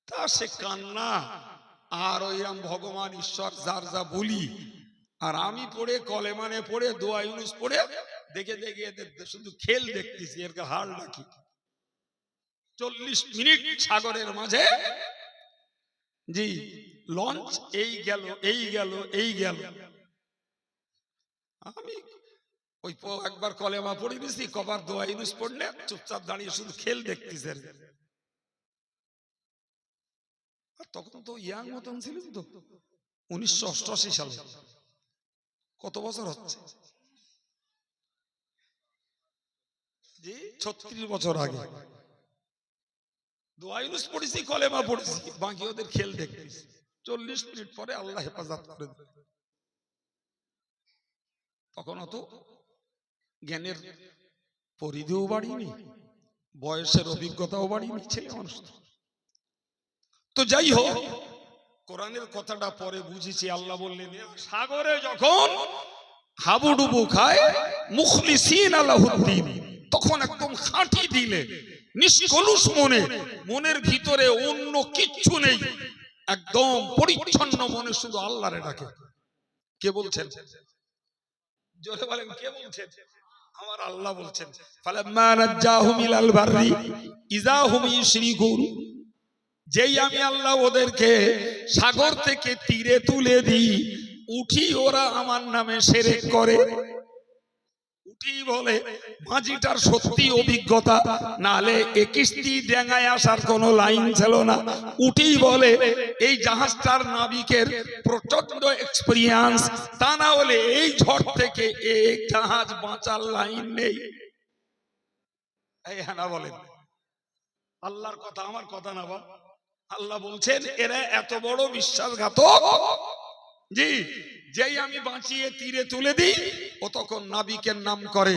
তা সে কান্না আর ওইরাম ভগবান ঈশ্বর যার যা বলি, আর আমি পড়ে কলেমানে পড়ে দোয়া ইউনুস পড়ে দেখে দেখে এদের শুধু খেল দেখতেছি, এর হাল নাকি 40 মিনিট সাগরের মাঝে, জি লঞ্চ এই গেল এই গেল এই গেল। আমি ওই একবার কলেমা পড়ে দিছি, কবার দোয়া ইউনুস পড়লে চুপচাপ দাঁড়িয়ে শুধু খেল দেখতেছি। আর তখন তো ইয়াং মতন ছিলেন তো, 1988 সালে, কত বছর হচ্ছে, জি 36 বছর আগে। দোয়া ইউনুস পড়েছি, কলেমা পড়েছি, বাকি ওদের খেল দেখতেছি। 40 মিনিট পরে আল্লাহ হেফাজত করে দেবে। তখন অত জ্ঞানের পরিধিও বাড়িনি, বয়সের অভিজ্ঞতাও বাড়িনি, ছেলে মানুষ। তো যাই হোক, কোরআনের কথাটা পরে বুঝেছি। আল্লাহ বললেন সাগরে যখন হাবুডুবু খায় মুখলিসিন আলাহুদ্দিন, তখন একদম খাঁটি দিলে, নিষ্কলুষ মনে, মনের ভিতরে অন্য কিচ্ছু নেই, একদম পরিচ্ছন্ন মনে শুধু আল্লাহরে ডাকে। কে বলছেন? জোরে বলেন, কে বলছেন? আমার আল্লাহ বলছেন, ফালাম্মা নাজ্জাহুম ইলাল বাররি ইযা হুম ইউশরিকুন, যেই আমি আল্লাহ ওদেরকে সাগর থেকে তীরে তুলে দিই, উঠি ওরা আমার নামে শিরক করে। উঠি বলে মাঝিটার সত্যি অভিজ্ঞতা, নালে এ কিস্তি ডেঙ্গায় আসার কোনো লাইন ছিল না। উঠি বলে এই জাহাজটার নাবিকের প্রচন্ড এক্সপেরিয়েন্স, তা না হলে এই ঝড় থেকে এই জাহাজ বাঁচার লাইন নেই। এই হ্যাঁ বলেন, আল্লাহর কথা আমার কথা না বা? আল্লাহ বলছেন এরা এত বড় বিশ্বাসঘাতক, জি, যেই আমি বাঁচিয়ে তীরে তুলে দিই, ও তখন নাবিকের নাম করে,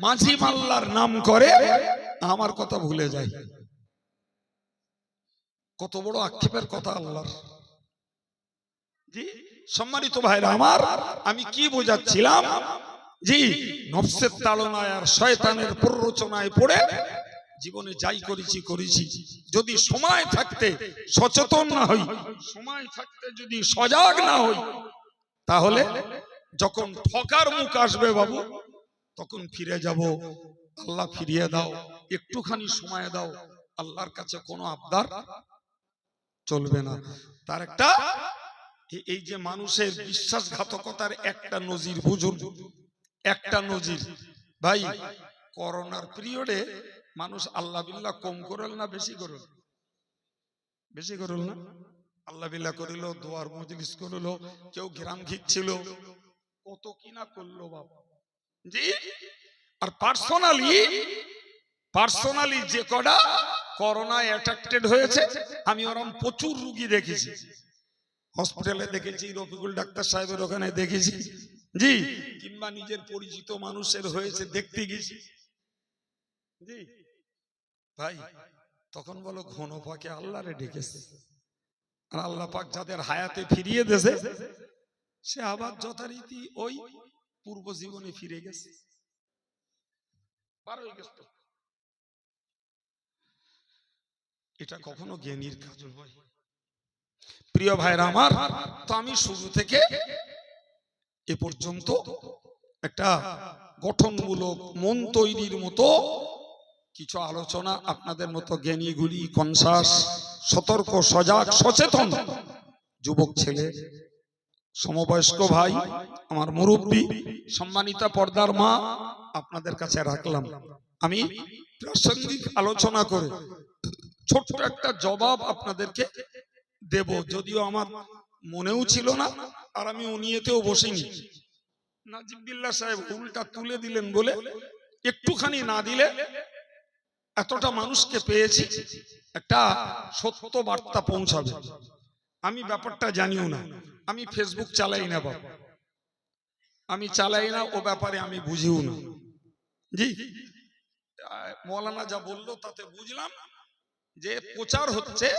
মাঝি মাল্লার নাম করে, আমার কথা ভুলে যায়। কত বড় আক্ষেপের কথা আল্লাহর। জি সম্মানিত ভাইরা আমার, আমি কি বোঝাচ্ছিলাম, জি, নফসের তাড়নায় আর শয়তানের প্ররোচনায় পড়ে জীবনে যাই করেছি করেছি, যদি সময় থাকতে সচেতন না হই, সময় থাকতে যদি সজাগ না হই, তাহলে যখন ঠকার মুখ আসবে বাবু, তখন ফিরে যাব, আল্লাহ ফিরিয়ে দাও, একটুখানি সময় দাও, আল্লাহর কাছে কোনো আবদার চলবে না। তার একটা, এই যে মানুষের বিশ্বাসঘাতকতার একটা নজির বুঝুন, একটা নজির ভাই, করোনার পিরিয়ডে মানুষ আল্লাহ বিল্লাহ কম করল না বেশি করল? বেশি করল না? আল্লাহ বিল্লাহ করিল, দোয়ার মজলিস করল, কেউ গ্রাম ঘিরছিল, কত কিনা করলো বাবা, জি। আর পার্সোনালি যে কটা করোনায় অ্যাটাকটেড হয়েছে, আমি ওরকম প্রচুর রুগী দেখেছি, হসপিটালে দেখেছি, রফিকুল ডাক্তার সাহেবের ওখানে দেখেছি, জি, কিংবা নিজের পরিচিত মানুষের হয়েছে দেখতে গেছি, জি ভাই। তখন বলো ঘন পাকে আল্লাহরে ডেকেছে, আর আল্লাহ পাক যাদের হায়াতে ফিরিয়ে দেছে, সে আবার যথারীতি ওই পূর্ব জীবনে ফিরে গেছে, পার হয়ে গেছে। এটা কখনো জ্ঞানীর কাজ নয় প্রিয় ভাইরা আমার। তো আমি শুরু থেকে এ পর্যন্ত একটা গঠনমূলক মন তৈরির মতো কিছু আলোচনা, আপনাদের মতো জ্ঞানীগুলি, কনসাস, সতর্ক, সজাগ, সচেতন যুবক ছেলে, সমবয়স্ক ভাই, আমার মুরব্বী, সম্মানিতা পর্দার মা, আপনাদের কাছে রাখলাম। আমি প্রাসঙ্গিক আলোচনা করে ছোট্ট একটা জবাব আপনাদেরকে দেব, যদিও আমার মনেও ছিল না, আর আমি উনিয়েতেও বসিনি। নাজিব বিল্লাহ সাহেব উল্টা তুলে দিলেন বলে, একটুখানি না দিলে এতটা মানুষকে পেয়েছি, একটা সত্য বার্তা পৌঁছাবে। আমি ব্যাপারটা জানিও না, আমি ফেসবুক চালাই না বাবা, আমি চালাই না, ও ব্যাপারে আমি বুঝিও না, জি। মৌলানা যা বললো তাতে বুঝলাম যে প্রচার হচ্ছে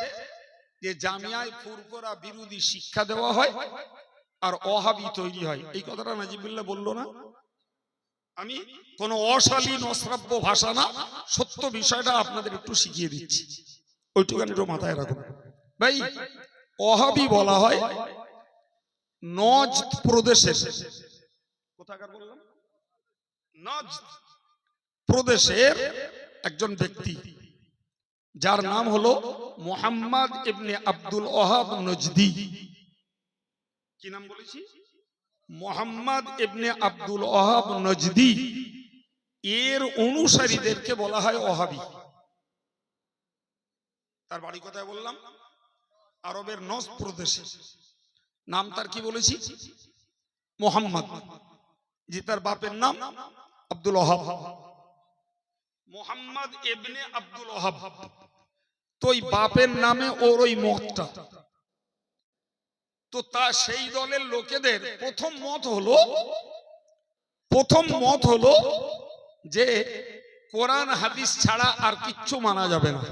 যে জামিয়ায় ফুরফুরা বিরোধী শিক্ষা দেওয়া হয় আর ওয়াহাবি তৈরি হয়। এই কথাটা নাজিবুল্লাহ বললো না? আমি কোন অশালীন অশ্রাব্য ভাষা না, সত্য বিষয়টা আপনাদের একটু শিখিয়ে দিচ্ছি, ওইটুখানি একটু মাথায় রাখুন ভাই। ওয়াহাবি বলা হয় নজদ প্রদেশের, কোথাকার বললাম? নজদ প্রদেশের একজন ব্যক্তি, যার নাম হলো মুহাম্মদ ইবনে আব্দুল ওয়াহাব নজদি। কি নাম বলেছি? মুহাম্মদ ইবনে আব্দুল ওয়াহাব নজদি। এর অনুসারীদেরকে বলা হয় ওয়াহাবি। তার বাড়ি কোথায় বললাম? আরবের নজদ প্রদেশে। নাম তার কি বলেছি? মুহাম্মদ। জি, তার বাপের নাম আব্দুল ওয়াহাব, মুহাম্মদ ইবনে আব্দুল ওয়াহাব। তো ওই বাপের নামে ওর ওই মতটা, তো তা সেই দলের লোকেদের প্রথম মত হলো যে কোরআন হাদিস ছাড়া আর কিচ্ছু মানা যাবে না,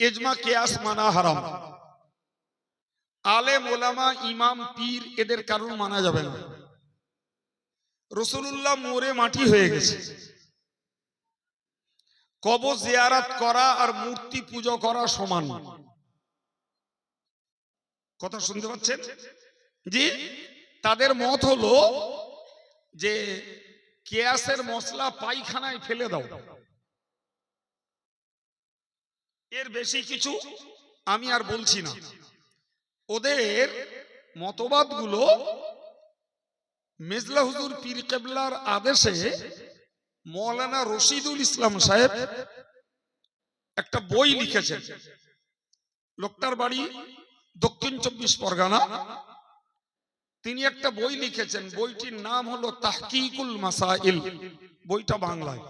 ইজমা কিয়াস মানা হারাম, আলেম ওলামা ইমাম পীর এদের কারণ মানা যাবে না। রাসূলুল্লাহ মরে মাটি হয়ে গেছে, কবর জিয়ারত করা আর মূর্তি পূজা করা সমান। কথা শুনতে পাচ্ছেন? জি, তাদের মত হলো যে কিয়াসের মশলা পায়খানায় ফেলে দাও, এর বেশি কিছু আমি আর বলছি না। ওদের মতবাদগুলো মেজলা হুজুর পীর কেবলার আদেশে মৌলানা রশিদুল ইসলাম সাহেব একটা বই লিখেছেন। লোকটার বাড়ি দক্ষিণ 24 পরগনা। তিনি একটা বই লিখেছেন, বইটির নাম হলো তাহকিকুল মাসাইল, বইটা বাংলায়।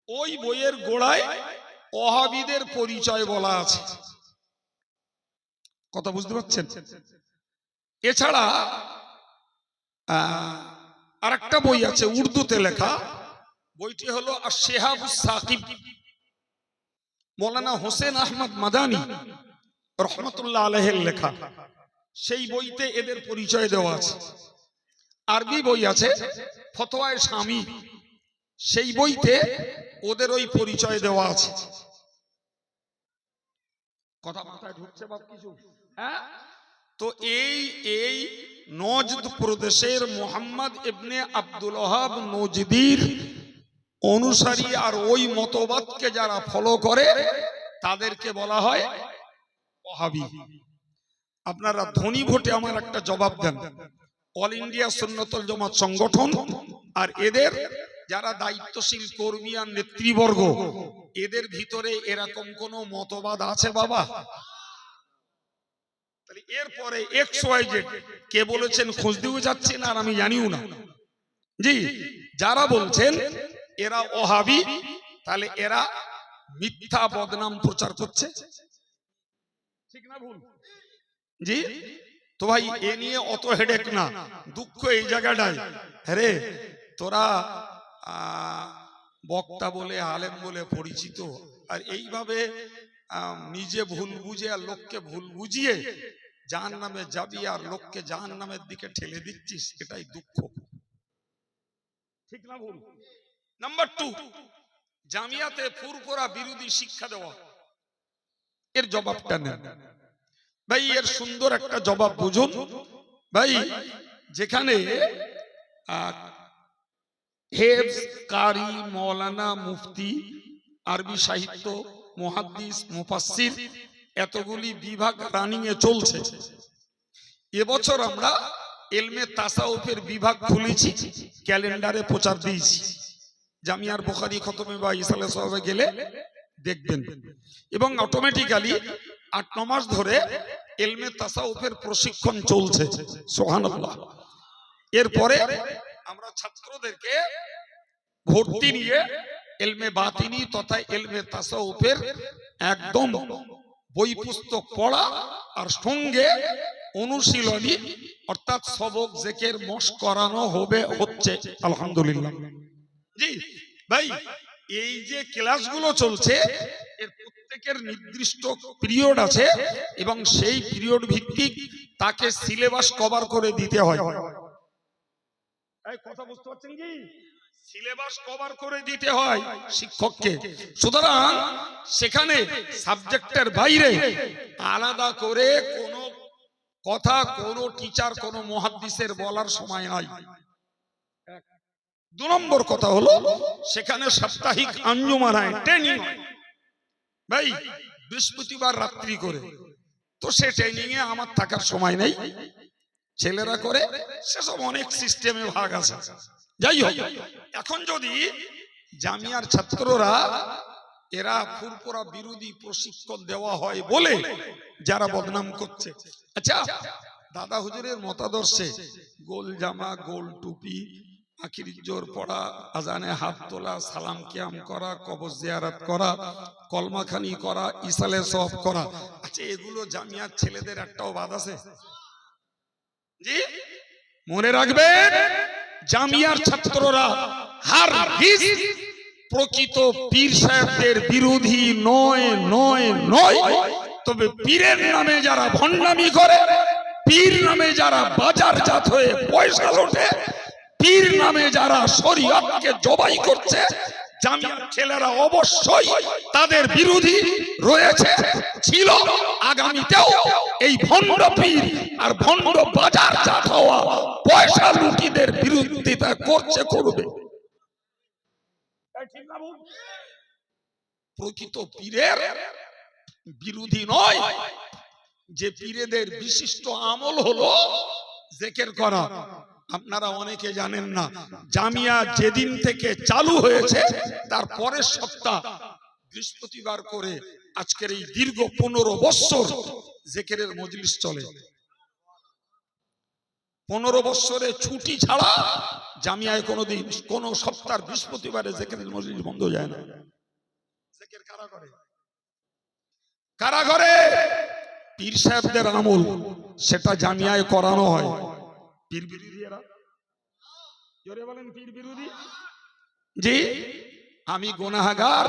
ওই বইয়ের গোড়ায় ওহাবীদের পরিচয় বলা আছে। কথা বুঝতে পারছেন? এছাড়া আরেকটা বই আছে উর্দুতে লেখা, বইটি হলো আশ-শিহাবুস সাকিব, মৌলানা হোসেন আহমদ মাদানী রহমতুল্লাহ আলাইহির লেখা। সেই বইতে এদের পরিচয় দেওয়া আছে। আরবি বই আছে ফতোয়ায়ে শামী, সেই বইতে ওদের ওই পরিচয় দেওয়া আছে। কথা মাথায় ঢুকছে বাপ কিছু? হ্যাঁ। তো এই নজদ প্রদেশের মুহাম্মদ ইবনে আব্দুল ওয়াহাব নজদির অনুসারী আর ওই মতবাদকে যারা ফলো করে তাদেরকে বলা হয় ওহাবী। আপনারা ধনী ভোটে আমার একটা জবাব দেন। অল ইন্ডিয়া সুন্নতুল জামাত সংগঠন আর এদের যারা দায়িত্বশীল কর্মী আর নেতৃবর্গ, এদের ভিতরে এরকম কোন মতবাদ আছে বাবা? তাহলে এরপরে XYZ কে বলেছেন খোঁজ দিয়ে যাচ্ছেন আর আমি জানিও না। জি, যারা বলছেন এরা ওহাবী, তাহলে এরা মিথ্যা বদনাম প্রচার করছে, ঠিক না ভুল? জি, তো ভাই এ নিয়ে অত হেডেক না, দুঃখ এই জায়গাটায়। আরে তোরা বক্তা বলে আলেম বলে পরিচিত, আর এইভাবে নিজে ভুল বুঝে আর লোককে ভুল বুঝিয়ে জাহান্নামে যাবি আর লোককে জাহান্নামের দিকে ঠেলে দিচ্ছিস, এটাই দুঃখ, ঠিক না ভুল? নাম্বার 2, জামিয়াতে ফুরফুরা বিরোধী শিক্ষা দেওয়া, এর জবাবটা নেন ভাই। এর সুন্দর একটা জবাব বুঝুন ভাই। যেখানে হেফজ, কারি, মৌলানা, মুফতি, আরবি সাহিত্য, মুহাদ্দিস, মুফাসসির এতগুলি বিভাগ রানিং এ চলছে। এবছর আমরা ইলমে তাসাউফের বিভাগ খুলেছি, ক্যালেন্ডারে প্রচার দিয়েছি। জামিয়ার বুখারী খতমে বা ইসালে সাহেবে গেলে দেখবেন। এবং অটোমেটিক্যালি 8-9 মাস ধরে ইলমে তাসাউফের প্রশিক্ষণ চলছে, সুবহানাল্লাহ। এরপরে আমরা ছাত্রদেরকে ভর্তি নিয়ে ইলমে বাতিনি তথা ইলমে তাসাউফের একদম বই পুস্তক পড়া আর সঙ্গে অনুশীলনী অর্থাৎ সবক জিকির মশক করানো হচ্ছে আলহামদুলিল্লাহ। জি ভাই, এই যে ক্লাসগুলো চলছে এর প্রত্যেকের নির্দিষ্ট পিরিয়ড আছে এবং সেই পিরিয়ড ভিত্তিক তাকে সিলেবাস কভার করে দিতে হয়। এই কথা বুঝতে পারছেন কি? সিলেবাস কভার করে দিতে হয় শিক্ষককে। সুতরাং সেখানে সাবজেক্টের বাইরে আলাদা করে কোনো কথা কোনো টিচার কোনো মুহাদ্দিসের বলার সময় নাই। 2 নম্বর কথা হলো সেখানে সাপ্তাহিক আঞ্জুমান হয়, ট্রেনিং হয় ভাই, বৃহস্পতিবার রাত্রি করে। তো সে ট্রেনিং এ আমার থাকার সময় নেই, ছেলেরা করে, সেসব অনেক সিস্টেমে ভাগ আছে। যাই হোক, এখন যদি জামিয়ার ছাত্ররা এরা ফুরফুরা বিরোধী প্রশিক্ষণ দেওয়া হয় বলে যারা বদনাম করছে, আচ্ছা দাদা হুজুরের মতাদর্শে গোল জামা, গোল টুপি আখিরি জোর পড়া, আজানে হাত তোলা, সালাম কিয়াম করা, কবর জিয়ারত করা, কলমাখানি করা, ইসালে সওয়াব করা। আচ্ছা, এগুলো জামিয়ার ছেলেদের একটাও বাদ আছে? জি, মনে রাখবেন, জামিয়ার ছাত্ররা হারগিজ প্রকৃত পীর সাহেবদের বিরোধী নয় নয় নয়। তবে পীরের নামে যারা ভণ্ডামি করে, পীর নামে যারা বাজারজাত হয়ে পয়সা লোটে, পীর নামে যারা শরীয়তকে জবাই করছে, জামিয়ার ছেলেরা অবশ্যই তাদের বিরোধী রয়েছে, ছিল, আগামীতেও এই ভণ্ড পীর আর ভণ্ড বাজারজাত হওয়া পয়সা লুটিদের বিরোধিতা করছে, করবে। প্রকৃত পীরের বিরোধী নয়। যে পীরেদের বিশিষ্ট আমল হলো জিকির করা। আপনারা অনেকে জানেন না, জামিয়া যেদিন থেকে চালু হয়েছে তার পরের সপ্তাহ বৃহস্পতিবার করে আজকের এই দীর্ঘ 15 বছর জিকিরের মজলিস চলে। 15 বছরে ছুটি ছাড়া জামিয়ায় কোনোদিন কোন সপ্তাহ বৃহস্পতিবারে জিকিরের মজলিস বন্ধ যায় না। জিকির কারা করে? কারা করে? পীর সাহেবদের আমল, সেটা জামিয়ায় করানো হয়। পীর বিরোধী এরা, জোরে বলেন পীর বিরোধী। জি, আমি গুনাহগার,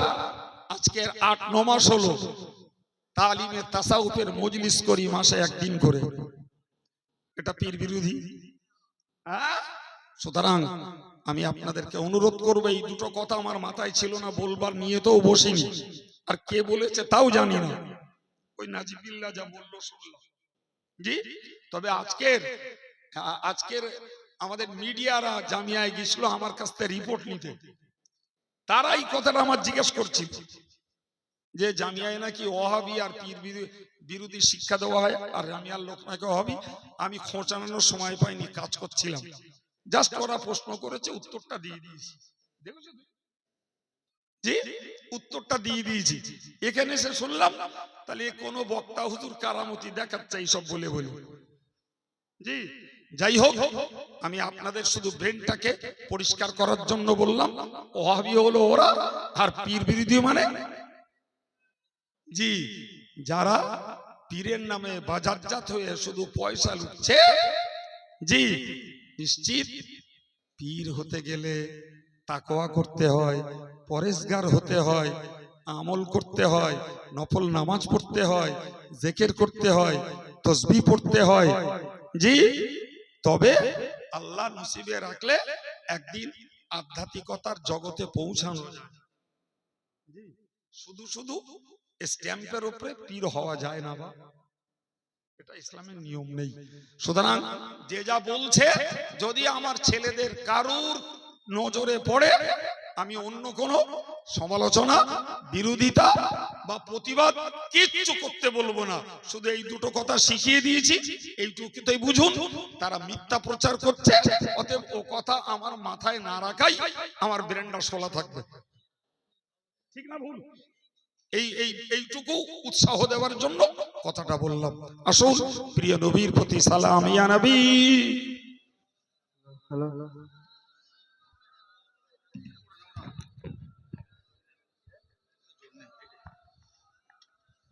আজকের 8-9 মাস হলো তালিমে তাসাউফের মজলিস করি মাসে একদিন করে। এটা পীর বিরোধী? সুতরাং আমি আপনাদেরকে অনুরোধ করবো, এই দুটো কথা আমার মাথায় ছিল না, বলবার নিয়ে তো বসিনি, আর কে বলেছে তাও জানি না, ওই নাজিবুল্লাহ যা বললো শুনলাম। জি, তবে আজকের আমাদের মিডিয়ারা জামিয়ায় গেছিল আমার কাছ থেকে রিপোর্ট নিতে। তারা এই কথাটা আমার জিজ্ঞেস করছিল যে জামিয়ায় নাকি ওয়াহাবি আর পীর বিরোধী শিক্ষা দেওয়া হয়, আর জামিয়ার লোক নাকি ওয়াহাবি। আমি খোঁচানোর সময় পাইনি, কাজ করছিলাম। জাস্ট ওরা প্রশ্ন করেছে, উত্তরটা দিয়ে দিয়েছি। দেখেছো জি, উত্তরটা দিয়ে দিয়েছি। এখানে এসে শুনলাম তাহলে কোন বক্তা হুজুর কারামতি দেখাচ্ছে এইসব বলে বলে। জি, যাই হোক, আমি আপনাদের শুধু ব্রেনটাকে পরিষ্কার করার জন্য বললাম। ওয়াহাবি হলো ওরা, আর পীর বিরোধী মানে জি যারা পীরের নামে বাজারজাত হয়ে শুধু পয়সা লুটছে। জি, নিশ্চিত পীর হতে গেলে তাকওয়া করতে হয়, পরেশগার হতে হয়, আমল করতে হয়, নফল নামাজ পড়তে হয়, জিকির করতে হয়, তাসবিহ পড়তে হয়। জি, তবে আল্লাহ নসিবে রাখলে একদিন আধ্যাত্মিকতার জগতে পৌঁছানো যায়। জি, শুধু শুধু স্ট্যাম্পের উপরে পীর হওয়া যায় না, বা এটা ইসলামের নিয়ম নেই। সুতরাং যে যা বলছে, যদি আমার ছেলেদের কারুর নজরে পড়ে, আমি অন্য কোন সমালোচনা, বিরোধিতা বা প্রতিবাদ কিচ্ছু করতে বলবো না। শুধু এই দুটো কথা শিখিয়ে দিয়েছি, এইটুকুতেই বুঝুন তারা মিথ্যা প্রচার করছে। অতএব ও কথা আমার মাথায় না রাখাই আমার ব্রেনটা শোলা থাকবে। ঠিক না ভুল? এইটুকু উৎসাহ দেওয়ার জন্য কথাটা বললাম। আসুন প্রিয় নবীর প্রতি সালাম। ইয়া নবী।